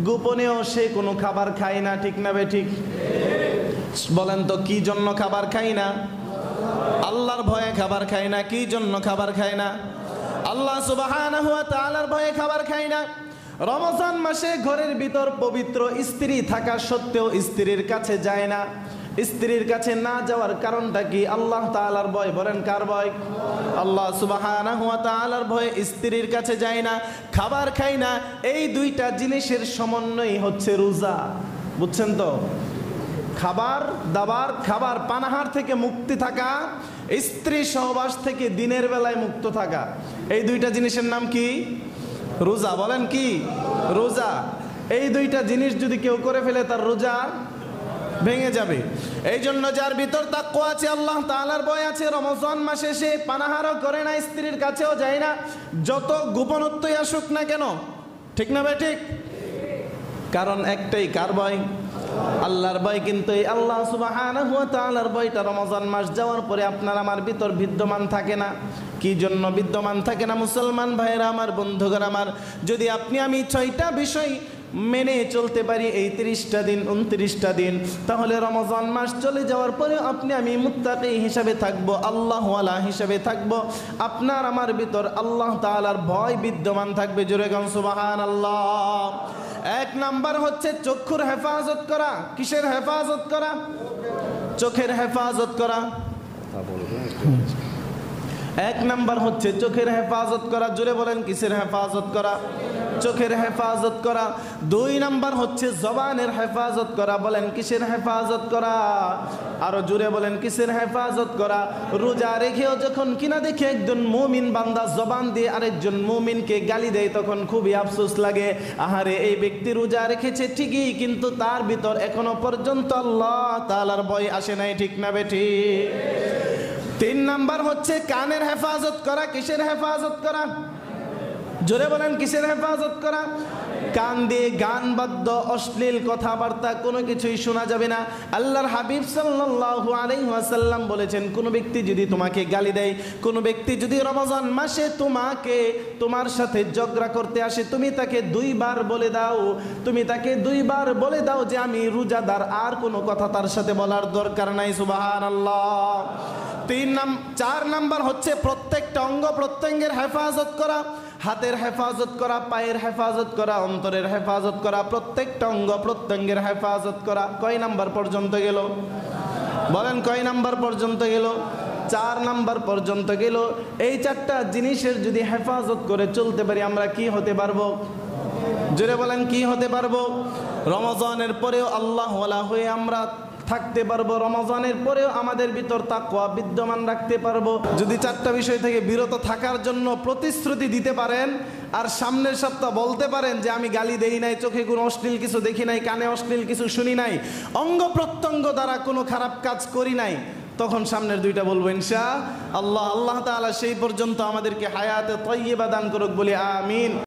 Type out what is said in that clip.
গোপনেও সে কোনো খাবার খায় না, ঠিক না বেঠিক? বলেন তো কি জন্য খাবার খাই না? আল্লাহর ভয়ে খাবার খায় না। কি জন্য খাবার খায় না? আল্লাহ সুবহানাহু ওয়া তাআলার ভয়ে খাবার খায় না। রমজান মাসে ঘরের ভিতর পবিত্র স্ত্রী থাকা সত্ত্বেও স্ত্রীর কাছে যায় না। স্ত্রীর কাছে না যাওয়ার কারণটা কি? আল্লাহ তাআলার ভয়। বলেন কার ভয়? আল্লাহ সুবহানাহু ওয়া তাআলার ভয়ে স্ত্রীর কাছে যায় না, খাবার খায় না। এই দুইটা জিনিসের সমন্বয় হচ্ছে রোজা। বুঝছেন তো? খাবার দাবার, খাবার পানাহার থেকে মুক্তি থাকা, স্ত্রী সহবাস থেকে দিনের বেলায় মুক্ত থাকা, এই দুইটা জিনিসের নাম কি? রোজা। বলেন কি? রোজা। এই দুইটা জিনিস যদি কেউ করে ফেলে তার রোজা ভেঙে যাবে। এই জন্য যার ভিতর তাকওয়া আছে, আল্লাহ তাআলার ভয় আছে, রমজান মাসে সে পানাহারও করে না, স্ত্রীর কাছেও যায় না, যত গোপনত্বই আসুক না কেন, ঠিক না ভাই? ঠিক। কারণ একটাই, কার ভয়? আল্লাহর ভয়। কিন্তু এই আল্লাহ সুবহানাহু ওয়া তাআলার ভয়টা রমজান মাস যাওয়ার পরে আপনার আমার ভিতর বিদ্যমান থাকে না। কি জন্য বিদ্যমান থাকে না? মুসলমান ভাইরা আমার, বন্ধুগণ আমার, যদি আপনি আমি 6টা বিষয় মেনে চলতে পারি এই 30টা দিন 29টা দিন, তাহলে রমজান মাস চলে যাওয়ার পরে আপনি আমি মুত্তাকি হিসাবে থাকবো, আল্লাহওয়ালা হিসাবে থাকবো। আপনার আমার ভিতর আল্লাহ তাআলার ভয় বিদ্যমান থাকবে। জোরে গান সুবহানাল্লাহ। 1 নাম্বার হচ্ছে চক্ষুর হেফাজত করা। কিসের হেফাজত করা? চোখের হেফাজত করা। 1 নাম্বার হচ্ছে চোখের হেফাজত করা। জোরে বলেন কিসের হেফাজত করা? চোখের হেফাজত করা। 2 নাম্বার হচ্ছে জবানের হেফাজত করা। বলেন কিসের হেফাজত করা? আরো জোরে বলেন কিসের হেফাজত করা? রোজা রেখেও যখন কিনা দেখে একজন মুমিন বান্দা জবান দিয়ে আরেকজন মুমিনকে গালি দেয়, তখন খুবই আফসোস লাগে। আহারে, এই ব্যক্তি রোজা রেখেছে ঠিকই, কিন্তু তার ভিতর এখনো পর্যন্ত আল্লাহ তাআলার ভয় আসে নাই, ঠিক না বেঠিক? 3 নাম্বার হচ্ছে কানের হেফাজত করা। কিসের হেফাজত করা? জোরে বলেন কিসের হেফাজত করা? কান দিয়ে গান বাদ্য অশ্লীল কথাবার্তা কোনো কিছুই শোনা যাবে না। আল্লাহর হাবিব সাল্লাল্লাহু আলাইহি ওয়াসাল্লাম বলেছেন, কোনো ব্যক্তি যদি তোমাকে গালি দেয়, কোনো ব্যক্তি যদি রমজান মাসে তোমার সাথে ঝগড়া করতে আসে, তুমি তাকে 2 বার বলে দাও, তুমি তাকে 2 বার বলে দাও যে আমি রোজাদার, আর কোনো কথা তার সাথে বলার দরকার নাই। সুবহানাল্লাহ। 4 নাম্বার হচ্ছে প্রত্যেকটা অঙ্গ প্রত্যঙ্গের হেফাজত করা। হাতের হেফাজত করা, পায়ের হেফাজত করা, অন্তরের হেফাজত করা, প্রত্যেকটা অঙ্গ প্রত্যঙ্গের হেফাজত করা। কয় নাম্বার পর্যন্ত গেল? বলেন কয় নাম্বার পর্যন্ত গেল? 4 নাম্বার পর্যন্ত গেল। এই 4টা জিনিসের যদি হেফাজত করে চলতে পারি, আমরা কি হতে পারবো? জোরে বলেন কি হতে পারবো? রমজানের পরেও আল্লাহওয়ালা হয়ে আমরা থাকতে পারবো। রমজানের পরেও আমাদের ভিতর তাকওয়া বিদ্যমান রাখতে পারবো। যদি 4টা বিষয় থেকে বিরত থাকার জন্য প্রতিশ্রুতি দিতে পারেন, আর সামনের সপ্তাহ বলতে পারেন যে আমি গালি দেই নাই, চোখে কোনো অশ্লীল কিছু দেখি নাই, কানে অশ্লীল কিছু শুনি নাই, অঙ্গ প্রত্যঙ্গ দ্বারা কোনো খারাপ কাজ করি নাই, তখন সামনের 2টা বলবো ইনশাআল্লাহ। আল্লাহ তাআলা সেই পর্যন্ত আমাদেরকে হায়াতে তাইয়্যিবা দান করুক, বলি আমিন।